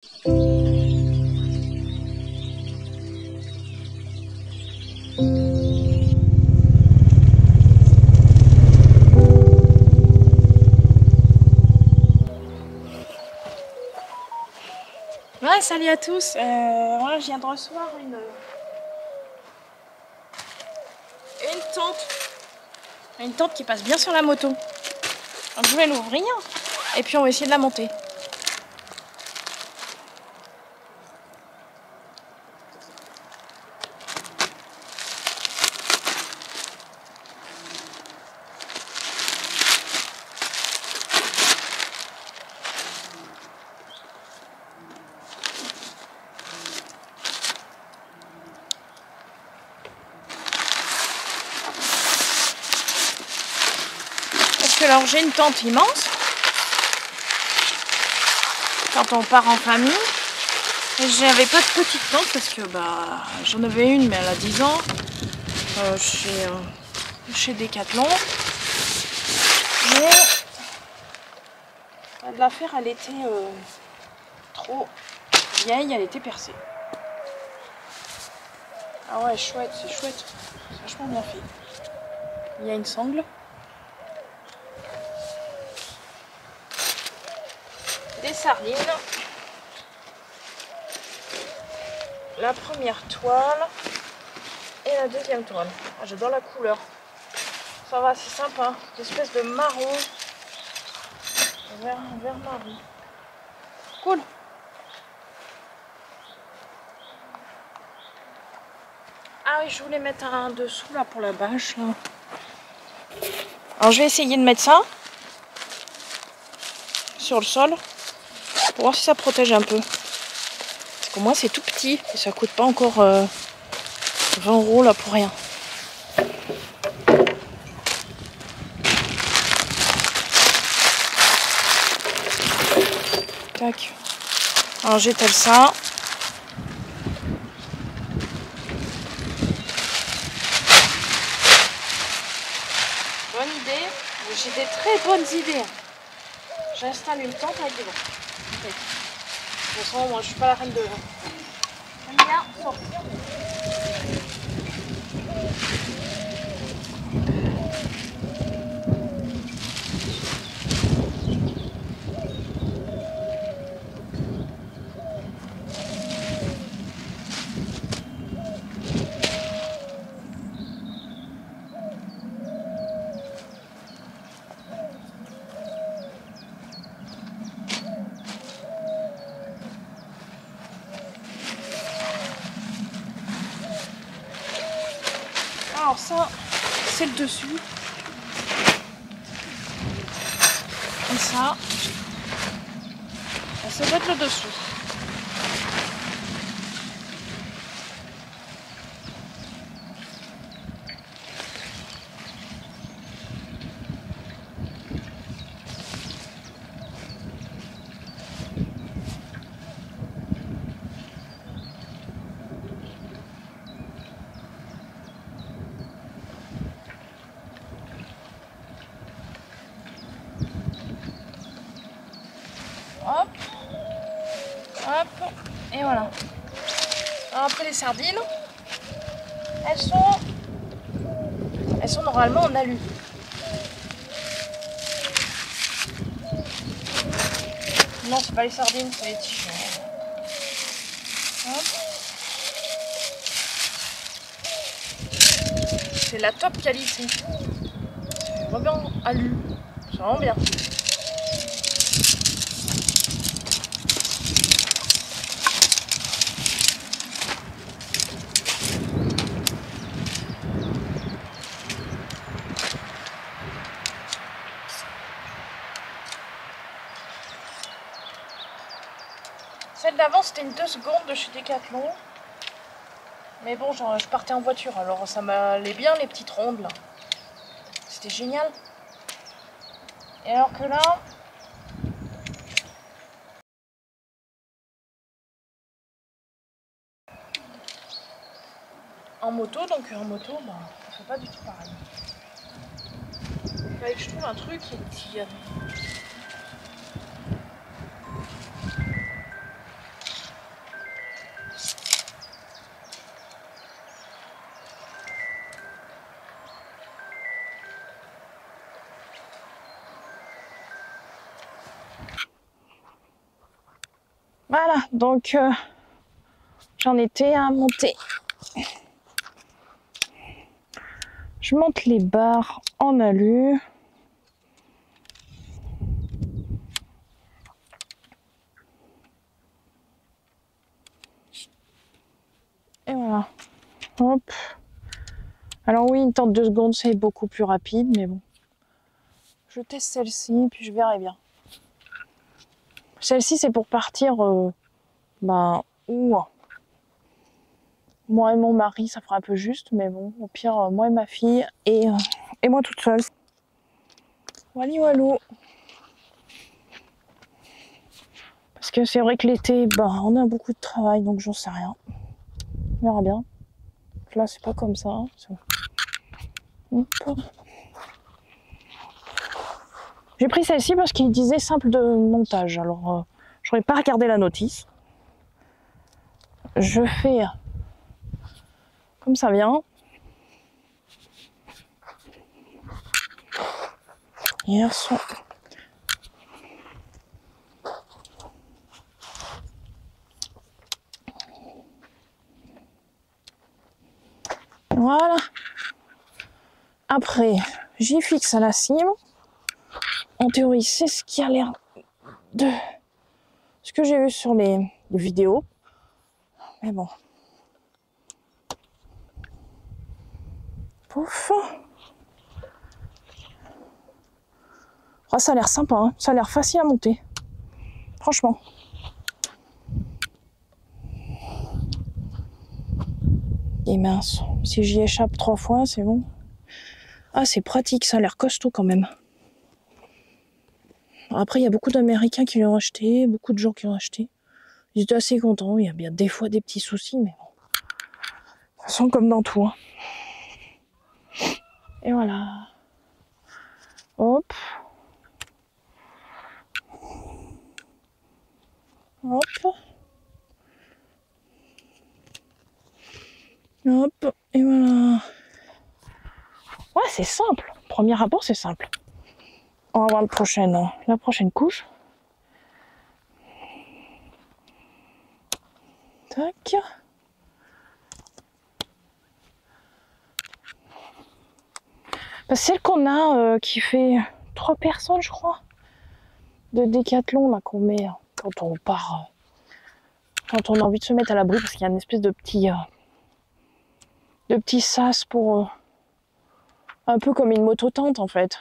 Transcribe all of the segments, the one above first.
Ouais, salut à tous. Voilà, je viens de recevoir une tente qui passe bien sur la moto. Donc je vais l'ouvrir et puis on va essayer de la monter. Alors j'ai une tente immense quand on part en famille. J'avais pas de petite tente parce que j'en avais une mais elle a 10 ans chez Decathlon. Mais de la faire elle était trop vieille, elle était percée. Ah ouais, chouette, c'est chouette, c'est vachement bien fait. Il y a une sangle. Des sardines, la première toile et la deuxième toile. Ah, j'adore la couleur, ça va, c'est sympa, une espèce de marron, vert marron, cool. Ah oui, je voulais mettre un dessous là pour la bâche là. Alors je vais essayer de mettre ça sur le sol pour voir si ça protège un peu. Parce qu'au moins c'est tout petit et ça coûte pas encore 20 € là pour rien. Tac. Alors j'étale ça. Bonne idée. J'ai des très bonnes idées. J'installe une tente avec des vents. De toute façon, moi je suis pas la reine de... J'aime bien sortir. Alors ça, c'est le dessus. Et ça doit être le dessous. Hop, hop, et voilà. Alors après les sardines, elles sont normalement en alu. Non, c'est pas les sardines, c'est les tiges. C'est la top qualité. C'est vraiment alu. C'est vraiment bien. Celle d'avant c'était une 2 secondes de chez Decathlon. Mais bon, je partais en voiture, alors ça m'allait bien les petites rondes là. C'était génial. Et alors que là... En moto, ça fait pas du tout pareil. Il fallait que je trouve un truc qui... Voilà, donc j'en étais à monter. Je monte les barres en alu. Et voilà. Hop. Alors oui, une tente de secondes, c'est beaucoup plus rapide, mais bon. Je teste celle-ci, puis je verrai bien. Celle-ci, c'est pour partir où moi et mon mari, ça fera un peu juste, mais bon, au pire, moi et ma fille, et moi toute seule. Wally walou. Parce que c'est vrai que l'été, on a beaucoup de travail, donc j'en sais rien. On verra bien. Là, c'est pas comme ça. Hop. J'ai pris celle-ci parce qu'il disait simple de montage. Alors, j'aurais pas regardé la notice. Je fais comme ça vient. Hier soir. Voilà. Après, j'y fixe à la cime. En théorie, c'est ce qui a l'air de ce que j'ai vu sur les vidéos. Mais bon. Pouf. Oh, ça a l'air sympa, hein. Ça a l'air facile à monter. Franchement. Et mince, si j'y échappe 3 fois, c'est bon. Ah, c'est pratique, ça a l'air costaud quand même. Après, il y a beaucoup d'Américains qui l'ont acheté, beaucoup de gens qui l'ont acheté. Ils étaient assez contents, il y a bien des fois des petits soucis, mais bon. De toute façon, comme dans tout. Hein. Et voilà. Hop. Hop. Hop. Et voilà. Ouais, c'est simple. Premier rapport, c'est simple. On va voir la prochaine couche. Tac. Celle qu'on a qui fait 3 personnes, je crois, de Décathlon, là, qu'on met quand on part, quand on a envie de se mettre à l'abri, parce qu'il y a une espèce de petit sas pour un peu comme une moto-tente en fait.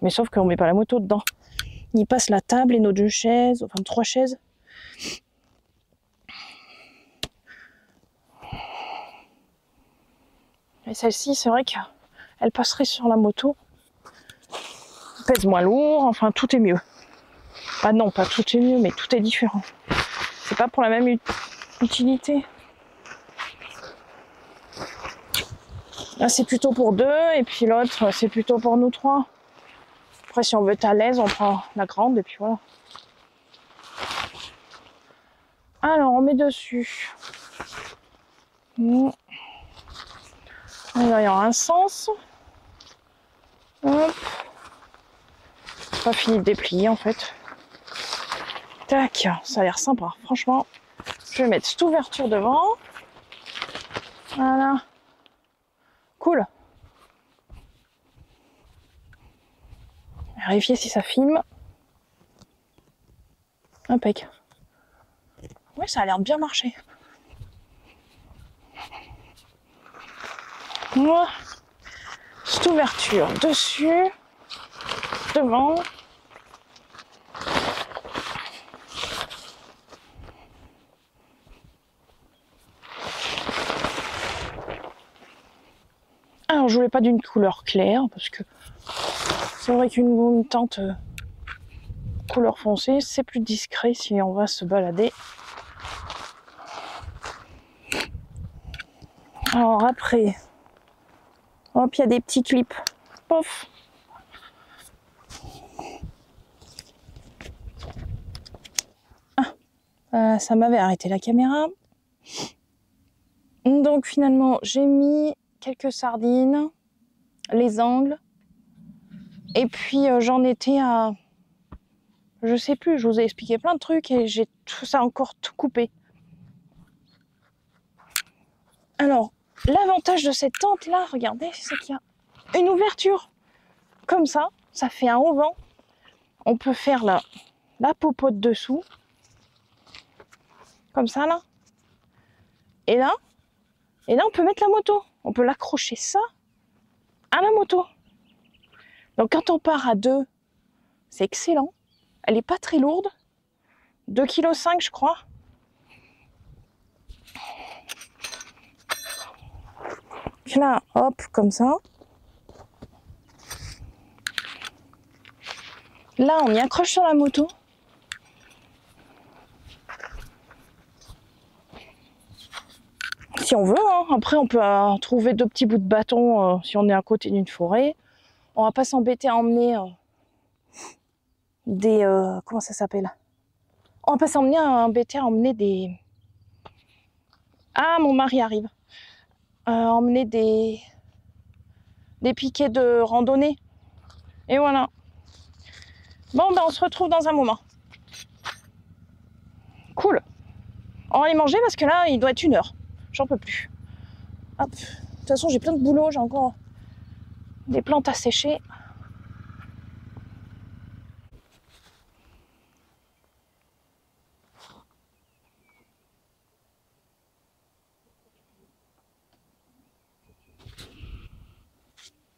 Mais sauf qu'on met pas la moto dedans. Il passe la table et nos 2 chaises, enfin 3 chaises. Et celle-ci, c'est vrai qu'elle passerait sur la moto. Elle pèse moins lourd, enfin tout est mieux. Ah non, pas tout est mieux, mais tout est différent. C'est pas pour la même utilité. Là, c'est plutôt pour 2, et puis l'autre, c'est plutôt pour nous 3. Après, si on veut être à l'aise, on prend la grande, et puis voilà. Alors, on met dessus. Alors, il y aura un sens. Hop. Pas fini de déplier, en fait. Tac, ça a l'air sympa. Franchement, je vais mettre cette ouverture devant. Voilà. Cool. Vérifier si ça filme. Impec. Ouais, ça a l'air de bien marcher. Voilà. Cette ouverture dessus, devant. Alors, je voulais pas d'une couleur claire parce que c'est vrai qu'une tente couleur foncée, c'est plus discret si on va se balader. Alors après, hop, il y a des petits clips. Pof. Ça m'avait arrêté la caméra. Donc finalement, j'ai mis quelques sardines, les angles. Et puis j'en étais à Je sais plus, je vous ai expliqué plein de trucs et j'ai tout ça encore tout coupé. Alors, l'avantage de cette tente là, regardez, c'est qu'il y a une ouverture. Comme ça fait un auvent. On peut faire la popote dessous. Comme ça là. Et là, on peut mettre la moto. On peut l'accrocher ça à la moto. Donc quand on part à 2, c'est excellent. Elle n'est pas très lourde. 2,5 kg je crois. Là, hop, comme ça. Là, on y accroche sur la moto. Si on veut, hein. Après on peut trouver 2 petits bouts de bâton si on est à côté d'une forêt. On va pas s'embêter à emmener des... comment ça s'appelle? On va pas s'embêter à emmener des... Ah, mon mari arrive. Emmener des piquets de randonnée. Et voilà. Bon, ben on se retrouve dans un moment. Cool. On va aller manger parce que là, il doit être 1h. J'en peux plus. Hop. De toute façon, j'ai plein de boulot. J'ai encore des plantes à sécher.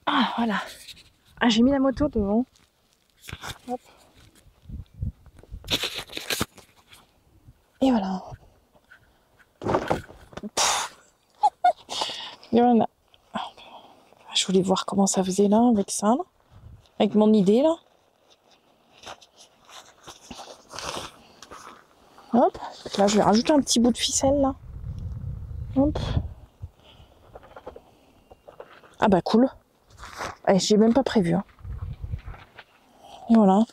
Ah, voilà. Ah, j'ai mis la moto devant. Hop. Et voilà. Et voilà. Je voulais voir comment ça faisait là, avec ça, là. Avec mon idée, là. Hop. Là, je vais rajouter un petit bout de ficelle, là. Hop. Ah bah, cool. Allez, j'ai même pas prévu. Hein. Et voilà.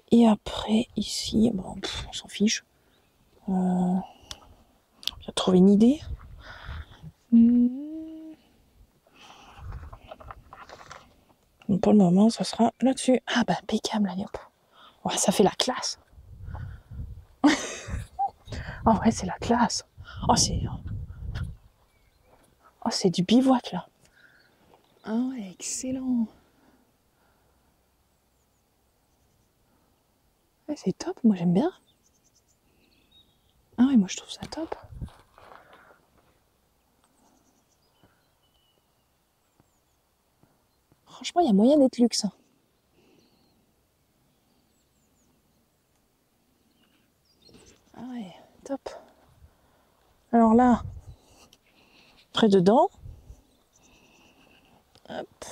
Et après, ici, bon, on s'en fiche. On va trouver une idée. Donc pour le moment, ça sera là-dessus. Ah bah, impeccable, allez hop. Ouais, ça fait la classe. Ah ouais, c'est la classe. Oh, c'est du bivouac, là. Ah ouais, excellent. Ouais, c'est top, moi j'aime bien. Ah ouais, moi je trouve ça top. Franchement, il y a moyen d'être luxe. Ah ouais, top. Alors là, près dedans. Hop.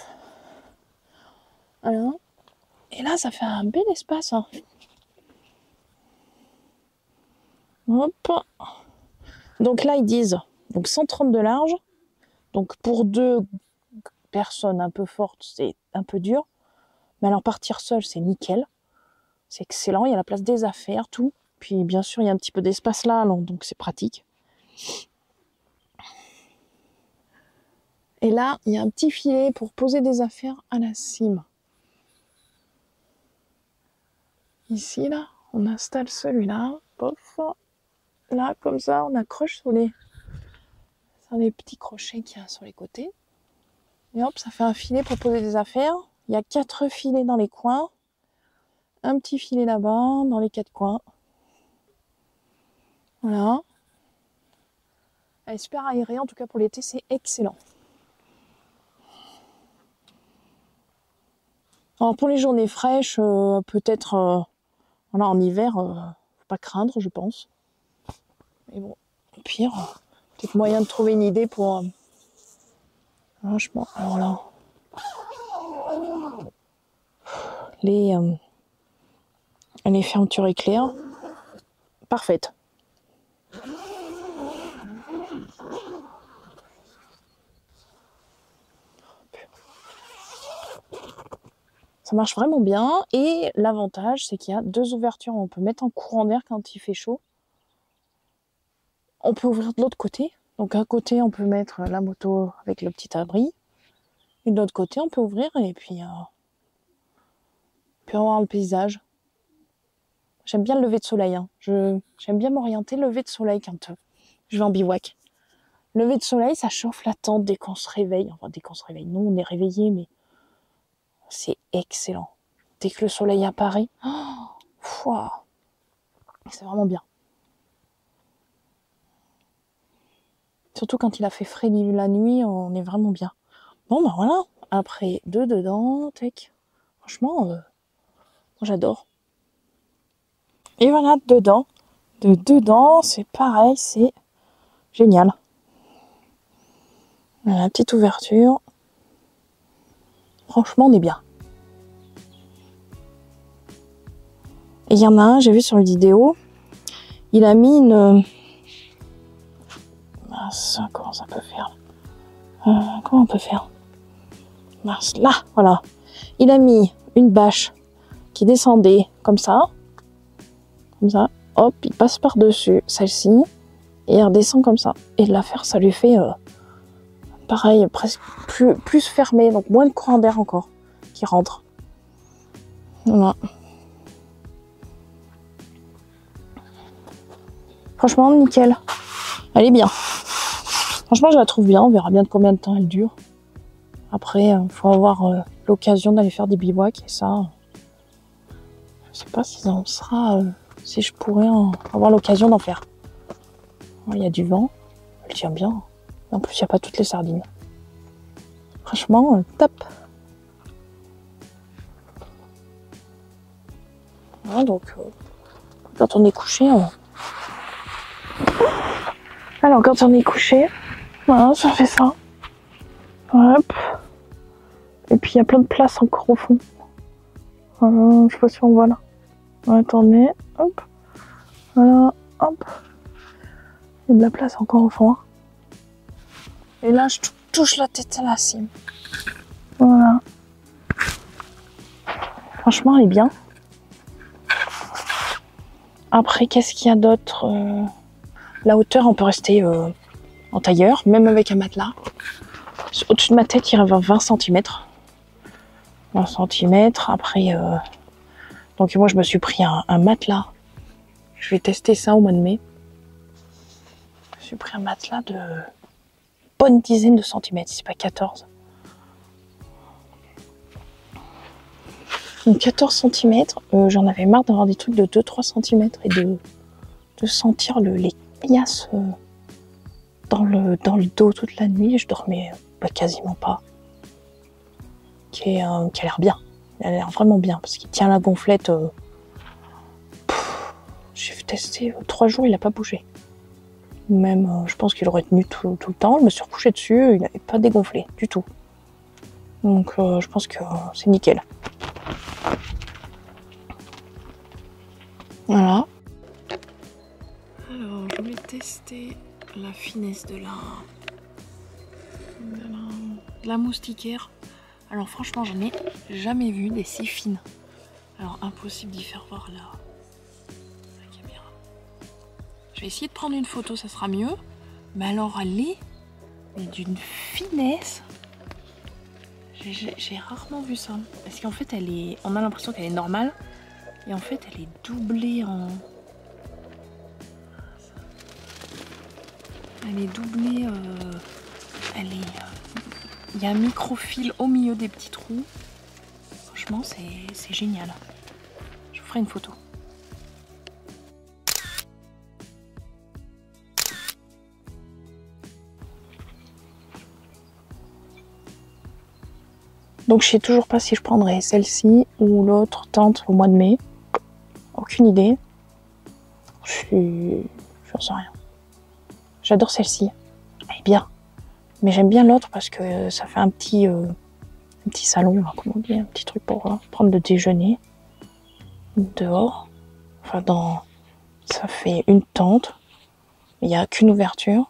Voilà. Et là, ça fait un bel espace. Hein. Hop. Donc là, ils disent donc 130 de large. Donc pour 2 personnes un peu fortes, c'est un peu dur. Mais alors partir seul, c'est nickel. C'est excellent. Il y a la place des affaires, tout. Puis bien sûr, il y a un petit peu d'espace là, donc c'est pratique. Et là, il y a un petit filet pour poser des affaires à la cime. Ici, là, on installe celui-là. Pof. Là, comme ça, on accroche sur les petits crochets qu'il y a sur les côtés. Et hop, ça fait un filet pour poser des affaires. Il y a 4 filets dans les coins. Un petit filet là-bas, dans les 4 coins. Voilà. Elle est super aérée, en tout cas pour l'été, c'est excellent. Alors pour les journées fraîches, peut-être voilà, en hiver, faut pas craindre, je pense. Mais bon, au pire, peut-être moyen de trouver une idée pour... franchement, alors là... les fermetures éclairs, parfaites. Ça marche vraiment bien et l'avantage c'est qu'il y a 2 ouvertures, on peut mettre en courant d'air quand il fait chaud. On peut ouvrir de l'autre côté, donc à côté on peut mettre la moto avec le petit abri et de l'autre côté on peut ouvrir et puis voir le paysage. J'aime bien le lever de soleil. Hein. J'aime bien m'orienter lever de soleil quand je vais en bivouac. Lever de soleil, ça chauffe la tente dès qu'on se réveille. Enfin, dès qu'on se réveille. Nous, on est réveillés, mais c'est excellent. Dès que le soleil apparaît, c'est vraiment bien. Surtout quand il a fait frais la nuit, on est vraiment bien. Bon, ben voilà. Après, 2 dedans, tac. Franchement, moi, j'adore. Et voilà, dedans. Dedans, c'est pareil, c'est génial. Voilà, petite ouverture. Franchement, on est bien. Et il y en a un, j'ai vu sur une vidéo, il a mis une... Mince, comment ça peut faire comment on peut faire? Mince, là, voilà. Il a mis une bâche qui descendait comme ça. Comme ça. Hop, il passe par-dessus celle-ci. Et il redescend comme ça. Et de la faire, ça lui fait... pareil, presque plus fermé. Donc moins de courant d'air encore qui rentre. Voilà. Franchement, nickel. Elle est bien. Franchement, je la trouve bien. On verra bien de combien de temps elle dure. Après, il faut avoir l'occasion d'aller faire des bivouacs. Et ça, je sais pas si ça en sera... si je pourrais avoir l'occasion d'en faire. Il y a du vent. Elle tient bien. En plus, il n'y a pas toutes les sardines. Franchement, top. Voilà, donc, quand on est couché... Alors, quand on est couché, voilà, ça fait ça. Hop. Et puis, il y a plein de place encore au fond. Je sais pas si on voit là. Attendez, hop. Voilà, hop. Il y a de la place encore au fond. Et là, je touche la tête à la cime. Voilà. Franchement, elle est bien. Après, qu'est-ce qu'il y a d'autre? La hauteur, on peut rester en tailleur, même avec un matelas. Au-dessus de ma tête, il y a 20 cm. 20 cm. Après, donc moi, je me suis pris un matelas. Je vais tester ça au mois de mai. Je me suis pris un matelas de bonne dizaine de centimètres, si c'est pas 14. Donc 14 cm, j'en avais marre d'avoir des trucs de 2-3 cm et de sentir les piasses dans le dos toute la nuit. Je dormais quasiment pas. Qui a l'air bien. Il a l'air vraiment bien parce qu'il tient la gonflette. J'ai testé 3 jours, il n'a pas bougé. Même, je pense qu'il aurait tenu tout le temps. Je me suis recouchée dessus, il n'avait pas dégonflé du tout. Donc je pense que c'est nickel. Voilà. Alors, je voulais tester la finesse de la moustiquaire. Alors franchement, j'en ai jamais vu des si fines. Alors impossible d'y faire voir la caméra. Je vais essayer de prendre une photo, ça sera mieux. Mais alors elle est d'une finesse. J'ai rarement vu ça. Parce qu'en fait, on a l'impression qu'elle est normale. Et en fait, elle est doublée en... Elle est doublée... Il y a un microfil au milieu des petits trous. Franchement, c'est génial. Je vous ferai une photo. Donc je sais toujours pas si je prendrai celle-ci ou l'autre tente au mois de mai. Aucune idée. J'en sais rien. J'adore celle-ci. Elle est bien. Mais j'aime bien l'autre parce que ça fait un petit salon, comment on dit, un petit truc pour prendre le déjeuner dehors. Enfin, ça fait une tente. Il n'y a qu'une ouverture.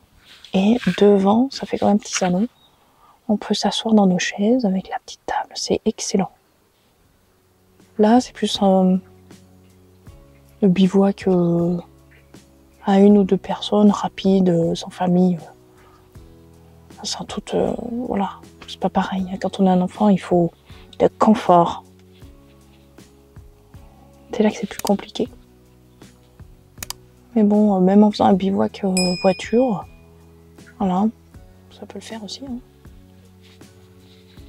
Et devant, ça fait quand même un petit salon. On peut s'asseoir dans nos chaises avec la petite table. C'est excellent. Là, c'est plus le bivouac à 1 ou 2 personnes, rapide, sans famille. Sans toute... voilà, c'est pas pareil. Quand on a un enfant, il faut de confort. C'est là que c'est plus compliqué. Mais bon, même en faisant un bivouac voiture, voilà, ça peut le faire aussi. Hein.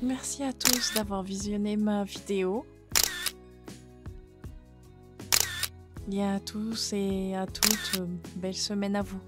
Merci à tous d'avoir visionné ma vidéo. Et à tous et à toutes, belle semaine à vous.